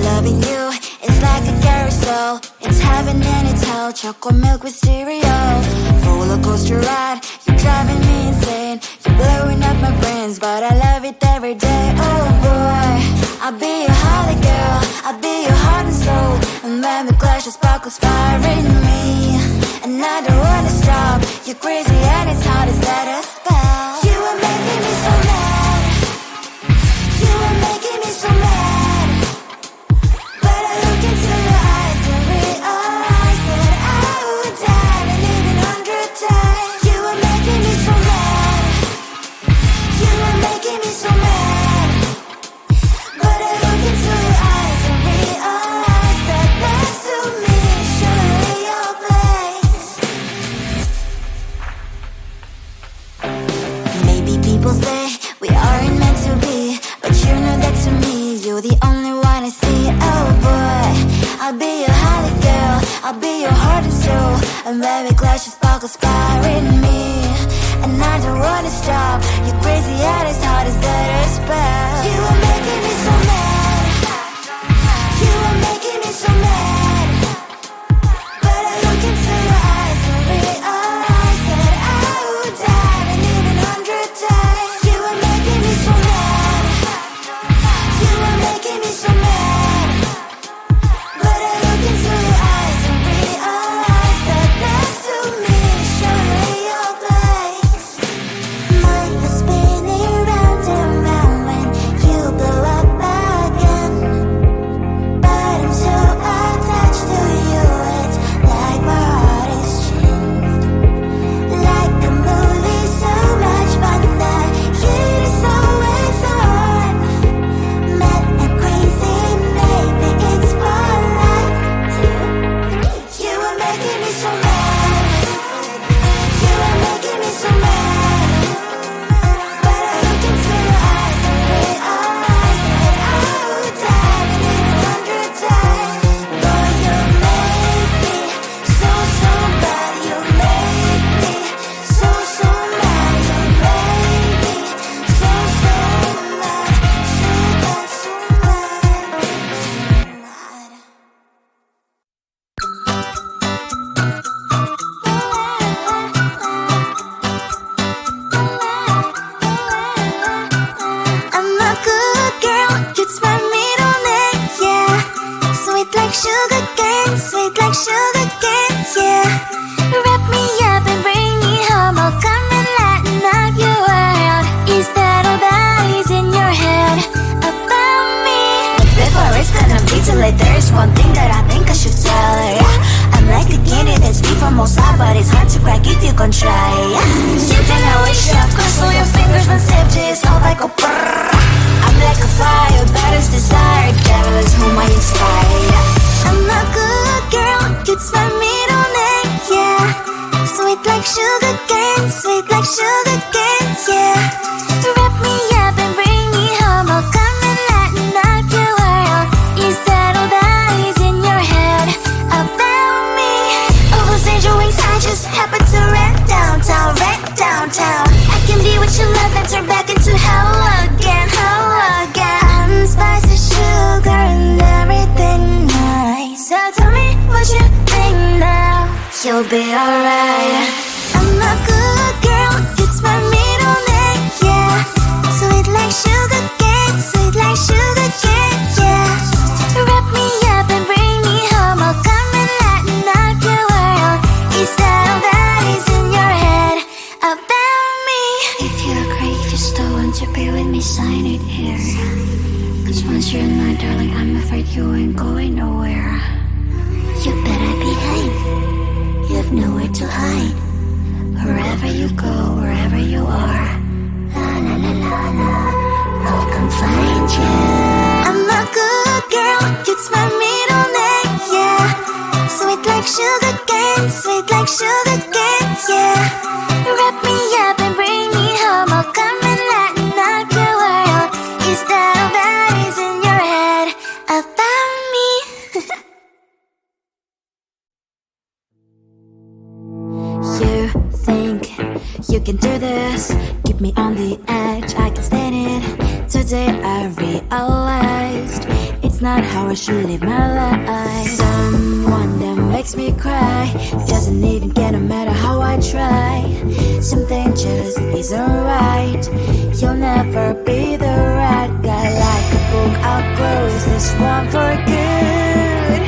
Loving you is like a carousel. It's heaven and it's hell. Chocolate milk with cereal. Roller coaster ride, you're driving me insane. You're blowing up my brains, but I love it every day. Oh boy, I'll be your holly girl, I'll be your heart and soul. And when we clash, the sparkles fire in me. And I don't wanna stop. You're crazy and it's hard as let us spell. You are making me so mad. You are making me so mad. But I look into your eyes and realize that I would die and even 100 times. You are making me so mad. You are making me so mad. But I look into your eyes and realize that next to me is surely your place. Maybe people say we aren't meant to be, but you know that to me, you're the only one I see. Oh boy, I'll be your holly girl, I'll be your heart and soul. And when we clash, the sparkles fire in me. And I don't wanna stop. You're crazy and as hard as that a spell. You are making me so mad. You are making me so mad. But I look into your eyes and realize that I would die and even 100 times. You are making me so mad. You are making me so mad. But I look into your eyes and realize that next to me is surely your place. Mine is spinning round and round when you blow up again. But I'm so attached to you, it's like my heart is chained. Like a movie, so much fun that heat is always on. Mad and crazy, maybe it's for life. 2, 3. You are making me so mad. You are making me so mad. But I look into your eyes and realize that I would die and even 100 times. Boy, you make me so, so bad. You make me so, so mad. You make me so, so mad. So bad, so mad, so mad. I'm a good girl, it's my middle name, yeah. Sweet like sugar cane, sweet like sugar cane, yeah. Wrap me up and bring me home, I'll come and lighten up your world. Is that all that is in your head about me? But before it's gonna be too late, there's one thing that I think I should tell her, yeah. I'm like a candy that's deep from outside, but it's hard to crack if you can try, yeah. Something I wish I've crossed all your fingers when safety is off, I go brrrr. I'm like a fire, battles desire, devil is whom I inspire, yeah. I'm a good girl, it's my middle name, yeah. Sweet like sugar cane, sweet like sugar cane, yeah. Wrap me up and bring me home, I'll come and lighten up your world. Is that all that is in your head about me? All those angel wings I just happen to rent downtown, rent downtown. I can be what you love and turn back into hell again, hell again. Spicy sugar and everything nice. So tell me what you think now. You'll be alright. I'm a good girl, it's my middle name, yeah. Sweet like sugar cane, sweet like sugar cane, yeah. Wrap me up and bring me home, I'll come and lighten up your world. Is that all that is in your head about me? If you're great, you still want to be with me, sign it here. Cause once you're mine, darling, I'm afraid you ain't going nowhere. You better behave, you have nowhere to hide. Wherever you go, wherever you are, la la la la la, I'll come find you. I'm a good girl, it's my middle name, yeah. Sweet like sugar cane, sweet like sugar cane, yeah. Wrap me up and bring me home, I'll come and lighten up your world. Is that all that is in your head about me? You think you can do this, keep me on the edge, I can stand it. Today I realized it's it's not how I should live my life. Someone that makes me cry doesn't even get no matter how I try. Something just isn't right. You'll never be the right guy. Like a book, I'll close this one for good.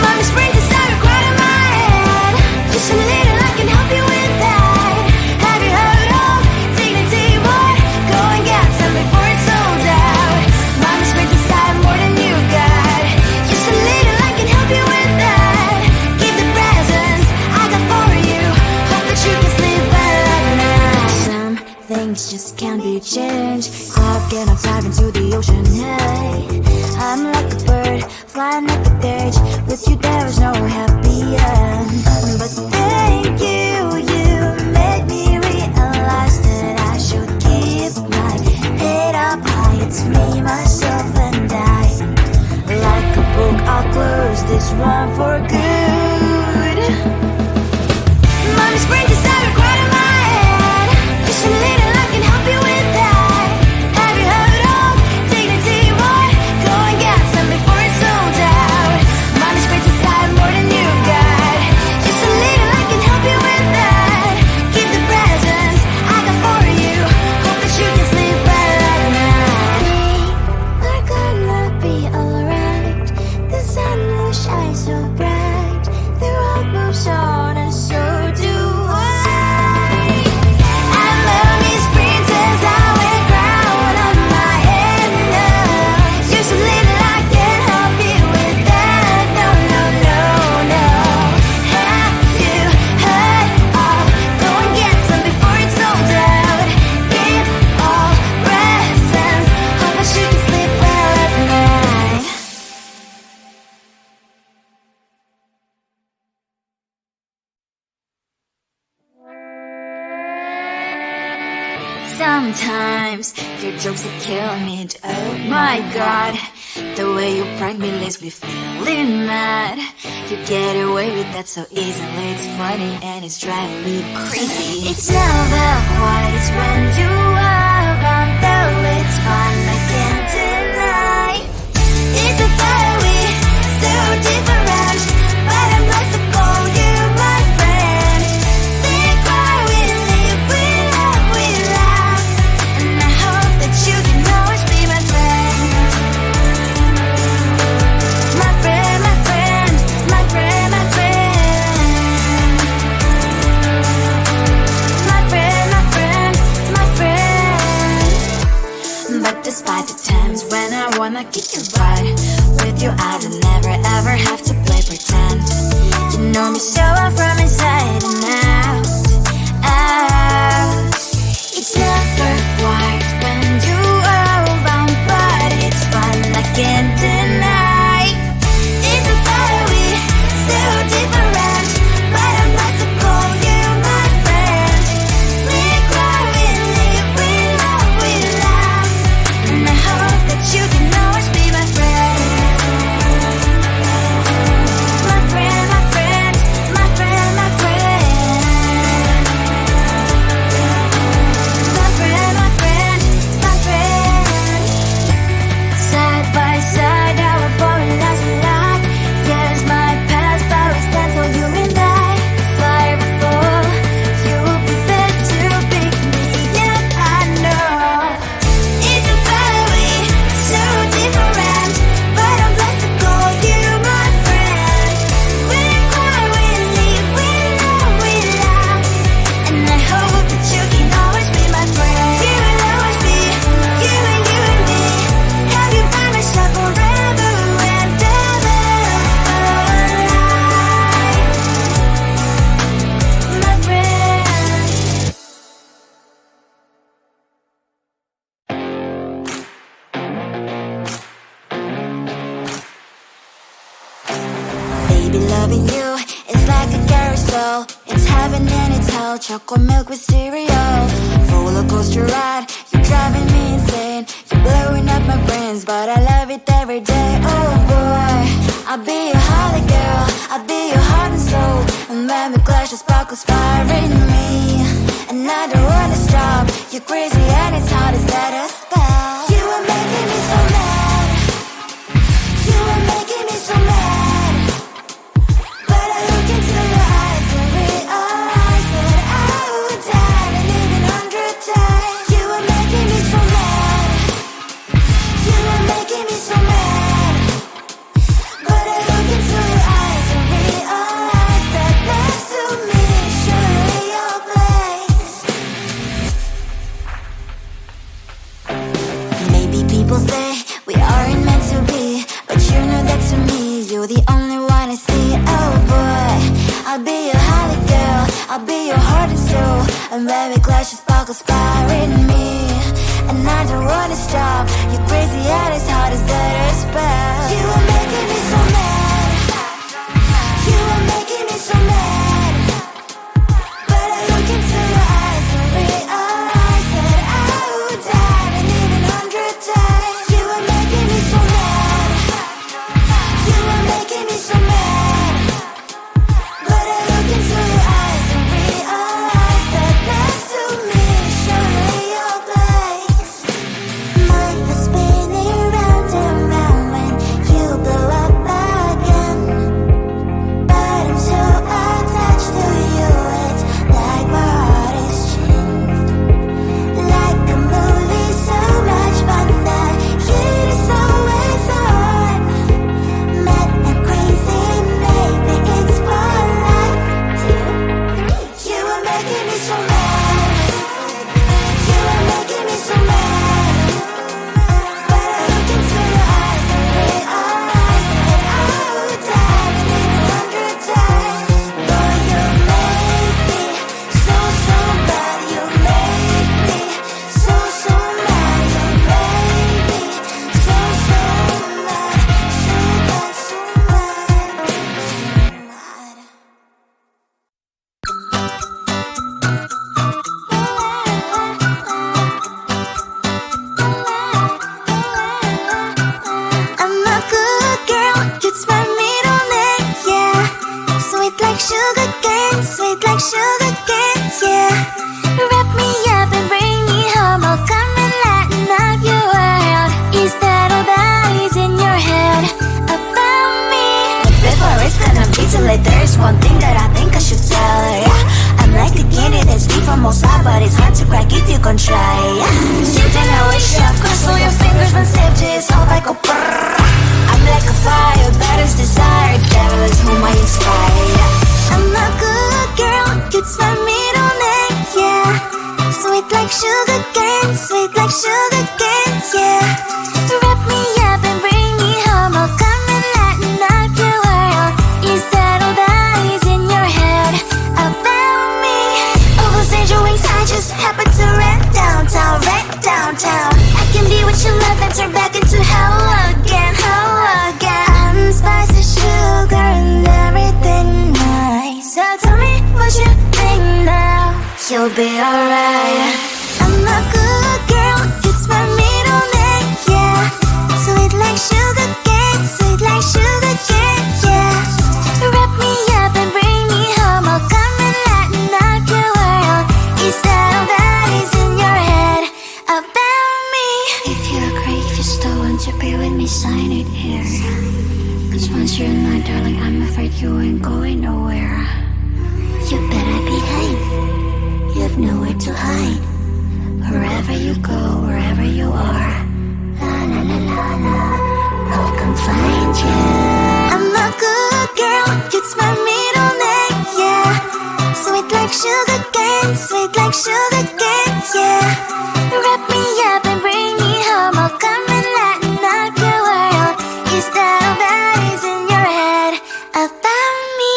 Mommy springs inside right in my head. Just a little I can help you with that. Have you heard of dignity, boy? Go and get some before it's sold out. Mommy springs inside more than you got. Just a little I can help you with that. Give the presents I got for you. Hope that you can sleep well at night. Some things just can't be changed. Cloud and I'm diving to the ocean, hey. I'm like a bird, flying like a cage. With you there is no happy end. But thank you, you made me realize that I should keep my head up high. It's me, myself and I. Like a book, I'll close this one for good. Mommy springs inside right in my head. Just a little I can help you with that. Have you heard of dignity, boy? Go and get some before it's sold out. Mommy springs inside more than you got. Just a little I can help you with that. Keep the presents I got for you. Hope that you can sleep well at night. We're gonna be alright. The sun will shine so bright. The road moves on and so do I. And lonely springs as I wear crown on my head now. Just a little I can help you with that. No, no, no, no. Have you heard of? Go and get some before it's sold out. Give all presents. Hope that you can sleep well at night. Sometimes your jokes that kill me. Oh my god, the way you prank me leaves me feeling mad. You get away with that so easily. It's funny and it's driving me crazy. It's never quite as when you are around, though it's fun, I can't deny. It's a very so different, but I'm blessed to call you my friend. We cry, we live, we love, we laugh, and I hope that you can always be my friend. My friend, my friend, my friend, my friend. My friend, my friend, my friend. But despite the times when I wanna kick you right, with you I don't never ever have to play pretend. You know me so well from inside and out, out. It's never quite when you are around, but it's fun, I can't deny. It's a very so different, but I'm not to call you my friend. We cry, we live, we love, we laugh, and I hope that you can always be my friend. My friend, my friend, my friend, my friend. My friend, my friend, my friend. Side by side, our body last a lot. Yes, my past, but we stand so you and I. Fly before you will be there to pick me up, I know. It's a very so different, but I'm blessed to call you my friend. We cry, we live, we love, we laugh, and I hope that you can always be my friend. You will always be you and me. Have you by my side forever and ever. My friend. Baby, loving you is like a carousel. It's heaven and it's hell. Chocolate milk with cereal. Roller coaster ride. You're driving me insane. You're blowing up my brains, but I love it every day. Oh boy, I'll be your holly girl. I'll be your heart and soul. And when we clash, the sparkles fire in me. And I don't wanna stop. You're crazy and it's hard to set a spell. You are making me so mad. like there's one thing that I think I should tell her, yeah. I'm like the candy that's deep from outside, but it's hard to crack if you can try, yeah. Something I wish I've crossed all your fingers when safety is off, I go brrrr. I'm like a fire, that is desire, devil is whom I inspire, yeah. I'm a good girl, it's my middle name, yeah. Sweet like sugar cane, sweet like sugar cane, yeah. Wrap me up and bring me home, I'll come and lighten up your world. Is that all that is in your head about me? Overstand your wings, I just happen to rent downtown, I can be what you love and turn back into hell again, I'm spicy sugar and everything nice. So tell me what you think now, you'll be alright. I'm a good girl, it's my middle name, yeah. Sweet like sugar cane, sweet like sugar cane, yeah. Wrap me up and bring me home, I'll come and lighten up your world. Is that all that is in your head about me? If you're great, if you still want to be with me, sign it here. Cause once you're in line, darling, I'm afraid you ain't going nowhere. You better behave, you have nowhere to hide. Wherever you go, wherever you are, la la la la la, I'll come find you. I'm a good girl, it's my middle name, yeah. Sweet like sugar cane, sweet like sugar cane, yeah. Wrap me up and bring me home, I'll come and lighten up your world. Is that all that is in your head about me?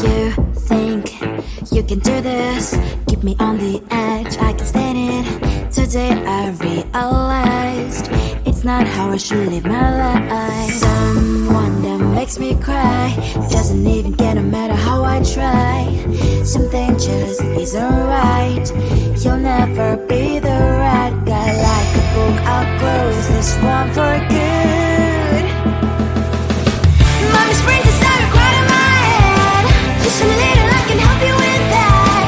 You think you can do this, keep me on the edge, I can stand it. Today I realized it's not how I should live my life. Someone that makes me cry doesn't even care no matter how I try. Something just isn't right, you'll never be the right guy. Like a book, I'll close this one for good. Mommy's brains inside are quite in my head. Just a little, I can help you with that.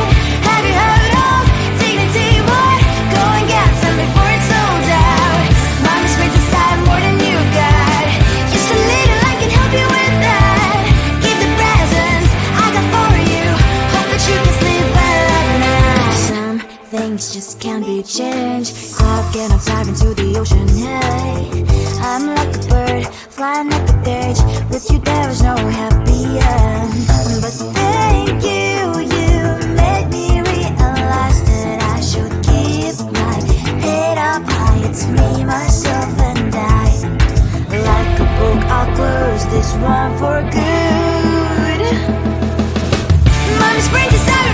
Have you heard of dignity, boy? Go and get some before it's sold out. Mommy's brains inside more than you've got. Just a little, I can help you with that. Keep the presents I got for you. Hope that you can sleep well at night. Some things just can't be changed. I'll get up, dive into the ocean, hey. I'm like a bird, flying like a cage. With you there is no happy end. But thank you, you made me realize that I should keep my head up high. It's me, myself and I. Like a book, I'll close this one for good. Mommy's brains inside